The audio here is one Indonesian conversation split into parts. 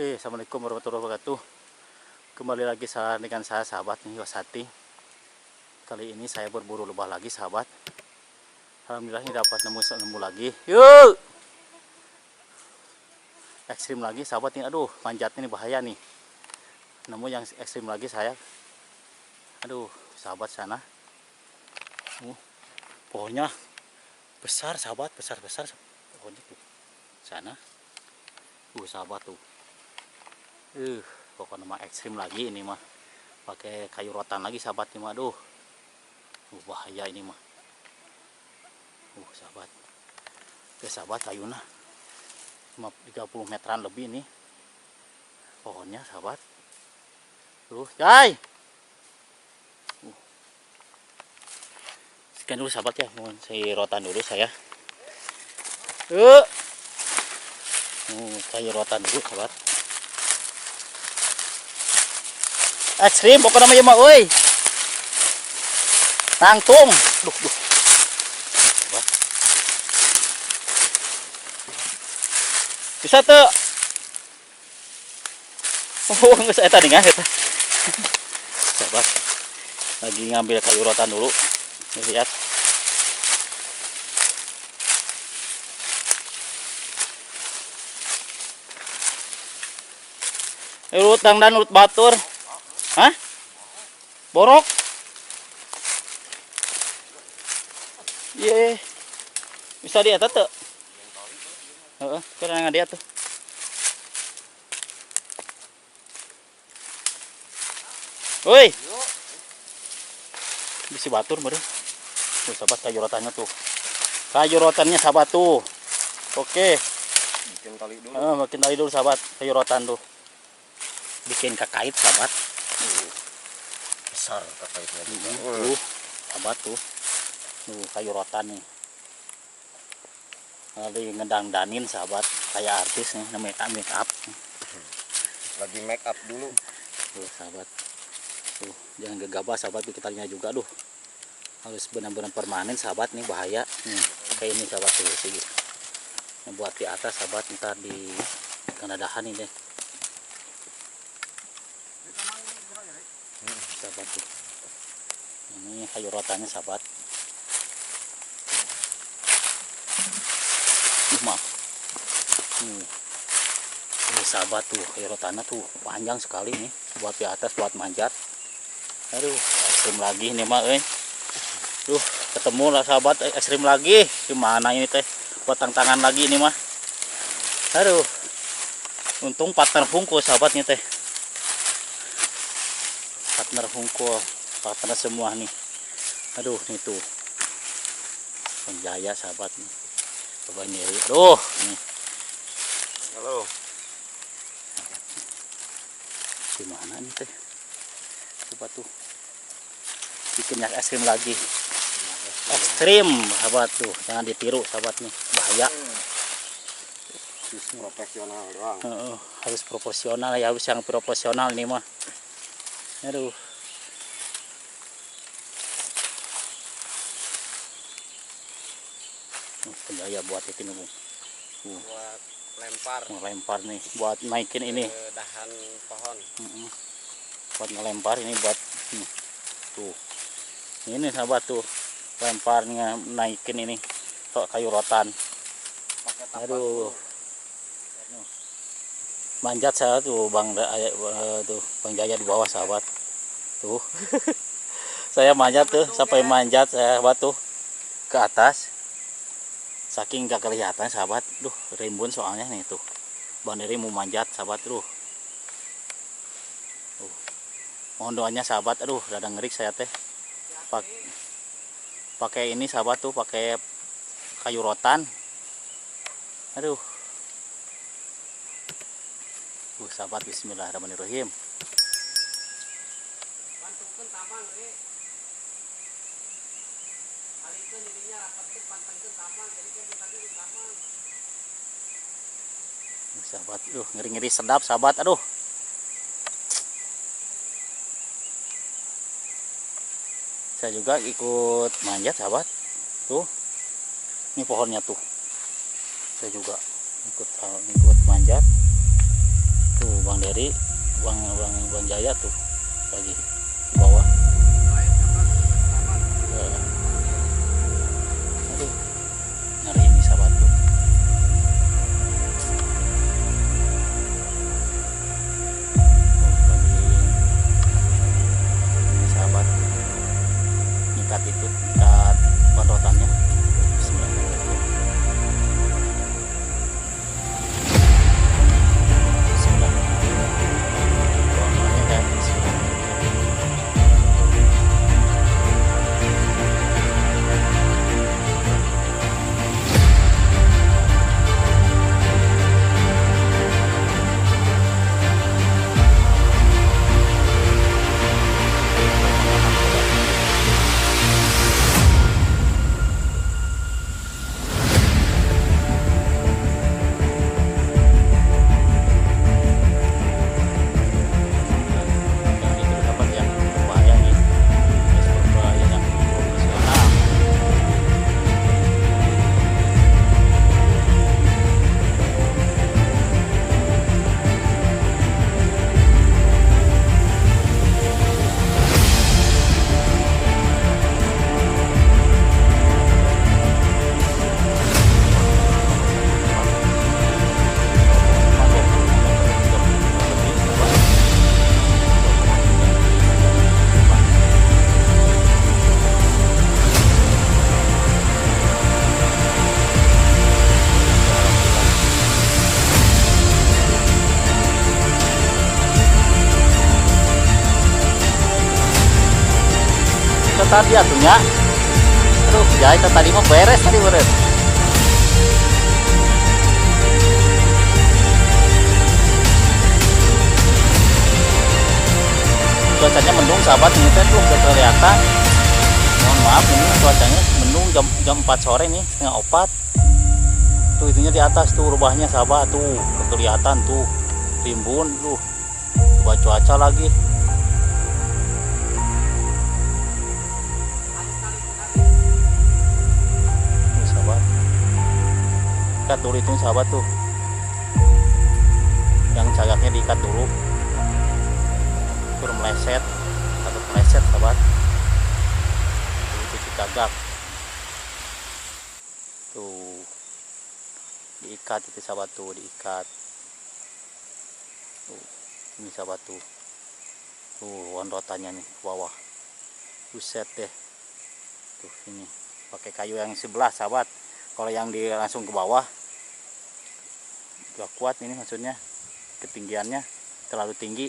Oke, assalamualaikum warahmatullahi wabarakatuh. Kembali lagi dengan saya sahabat nih, Yosati. Kali ini saya berburu lebah lagi sahabat. Alhamdulillah ini dapat nemu lagi. Yuk, ekstrim lagi sahabat ini. Aduh, manjat ini bahaya nih. Nemu yang ekstrim lagi saya. Aduh, sahabat sana. Pohonnya besar sahabat, besar pohonnya tuh. Sana. Sahabat tuh. Pokoknya mah ekstrim lagi ini mah. Pakai kayu rotan lagi sahabat ini mah. Aduh. Bahaya ini mah. Sahabat. Sahabat kayunya 30 meteran lebih nih. Pohonnya sahabat. Jai. Sekian dulu sahabat ya. Mohon saya rotan dulu saya. Kayu rotan dulu sahabat. Ekstrim pokoknya namanya mah euy. Tangtung. Duh. Bisa tuh. Geus eta nih eta. Sahabat. Lagi ngambil kayu rotan dulu. Lihat. Urut dan urut batur. Hah? Borok? Iya. Bisa dia tuh. Heeh, karena dia tuh. Woi. Bisa batur baru. Tuh sahabat kayu rotannya tuh. Kayu rotannya sahabat tuh. Oke. Bikin tali dulu. Bikin tali dulu sahabat, kayu rotan tuh. Bikin kakait sahabat. Besar kakaitnya juga. Tuh, sahabat tuh. Tuh kayu rotan nih. Lagi ngedangdanin sahabat, kayak artis nih, namanya make up. Lagi make up dulu. Tuh sahabat. Tuh, jangan gegabah sahabat, bikin talinya juga aduh. Harus benar-benar permanen sahabat nih, bahaya. Kayak ini sahabat tuh sih. Yang buat di atas sahabat, ntar di kanadahan ini deh. Sahabat tuh. Ini kayu rotannya sahabat. Maaf. Ini sahabat tuh kayu rotannya tuh panjang sekali nih, buat di atas buat manjat. Aduh, ekstrim lagi nih mah Tuh, ketemu lah sahabat ekstrim lagi. Gimana ini teh? Buat tantangan lagi ini mah. Aduh. Untung partner hungkul sahabatnya teh. Partner hungkul, partner semua nih. Aduh, nih tuh. Penjaya sahabat nih. Coba nyeri. Aduh, nih. Halo. Gimana nih teh? Coba tuh. Bikin yang ekstrim lagi. Ekstrim sahabat tuh, jangan ditiru sahabat nih, bahaya. Profesional doang. Harus proporsional ya, harus yang proporsional nih mah. Aduh. Penjaya buat itu nih, Buat lempar. Lempar nih, buat naikin ini. Dahan pohon. Buat ngelempar ini buat tuh. Ini sahabat tuh, lemparnya naikin ini tok kayu rotan. Aduh. Manjat saya tuh Bang Jaya di bawah sahabat. Tuh. Saya manjat tuh sampai manjat sahabat tuh ke atas. Saking gak kelihatan sahabat. Duh, rimbun soalnya nih tuh. Bang Deri mau manjat sahabat tuh. Mohon doanya sahabat. Aduh, rada ngerik saya teh. Pakai ini sahabat tuh, pakai kayu rotan. Aduh. Sahabat, bismillahirrahmanirrahim. Sahabat, ngeri-ngeri sedap sahabat, aduh. Saya juga ikut manjat sahabat. Tuh. Ini pohonnya tuh. Saya juga ikut manjat. Tuh Bang Dery, Bang Jaya tuh lagi di bawah. Aduh, ngeri ini sahabat tuh. Ini sahabat, ikat pondrotannya. Bismillahirrahmanirrahim. Tadi atunya, aduh ya itu tadi mau beres tadi beres. Cuacanya mendung sahabat, ini tuh udah kelihatan. Mohon maaf ini cuacanya mendung jam 4 sore nih, setengah 4. Tuh itunya di atas tuh rubahnya sahabat tuh kelihatan tuh rimbun tuh. Coba cuaca lagi. Ikat dulu itu sahabat tuh, yang cagaknya diikat dulu turun meleset atau meleset sahabat itu cagak tuh diikat itu sahabat tuh, diikat tuh ini sahabat tuh wonrotannya nih ke bawah, buset deh tuh. Ini pakai kayu yang sebelah sahabat, kalau yang langsung ke bawah gak kuat ini, maksudnya ketinggiannya terlalu tinggi.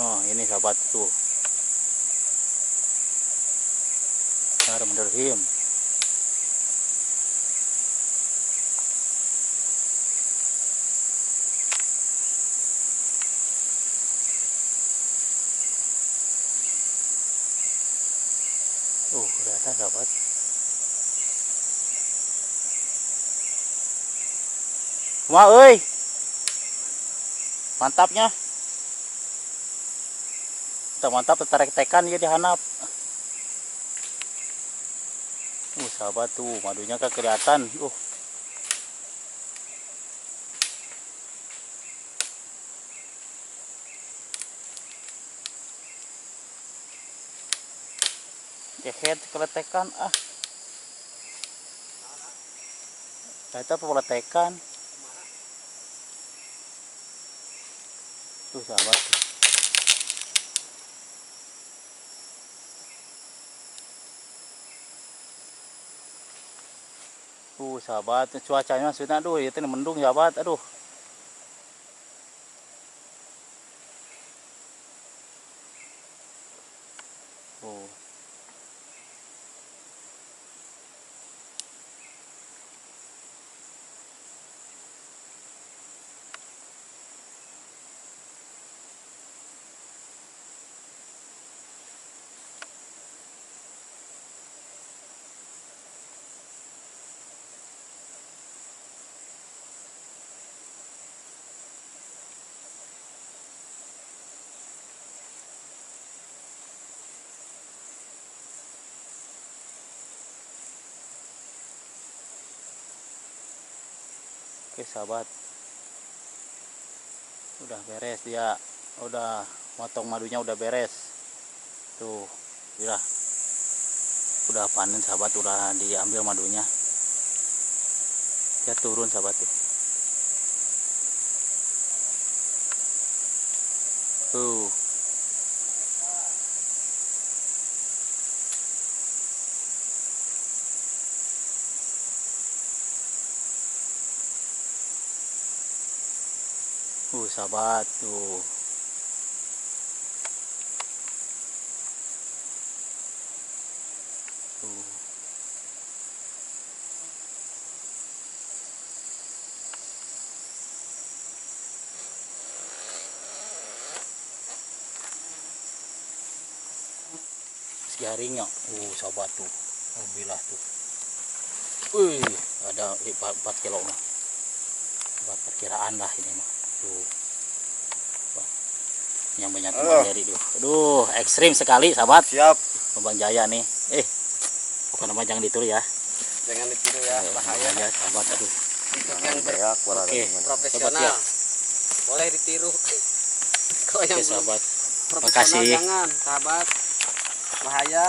Oh ini sahabat tuh, Bismillahirrahmanirrahim. Kelihatan sahabat. Wah, euy. Mantapnya. Mantap tertarik tekan ya dihanap. Sahabat tuh, madunya kan kelihatan. Kehet keletekan ah. Kita peletekan. Tuh sahabat. Sahabat, cuacanya sudah aduh itu mendung sahabat, aduh. Oke sahabat, Udah beres dia. Udah motong madunya udah beres. Tuh, udah panen sahabat, udah diambil madunya. Dia turun sahabat tuh. Tuh. Sahabat tuh. Tuh. Jaringnya, sahabat tuh, alhamdulillah tuh. Wih, ada 4 kilo mah. Buat perkiraan lah ini mah. Tuh. Wah, yang banyak dari tuh. Aduh, ekstrim sekali sahabat. Siap. Bang Jaya nih. Bukan nama jangan ditiru ya. Jangan ditiru ya, bahaya. Ya sahabat, aduh. Untuk yang profesional. Ya. Boleh ditiru. Kalau yang Oke sahabat. profesional Makasih. jangan, sahabat. Bahaya.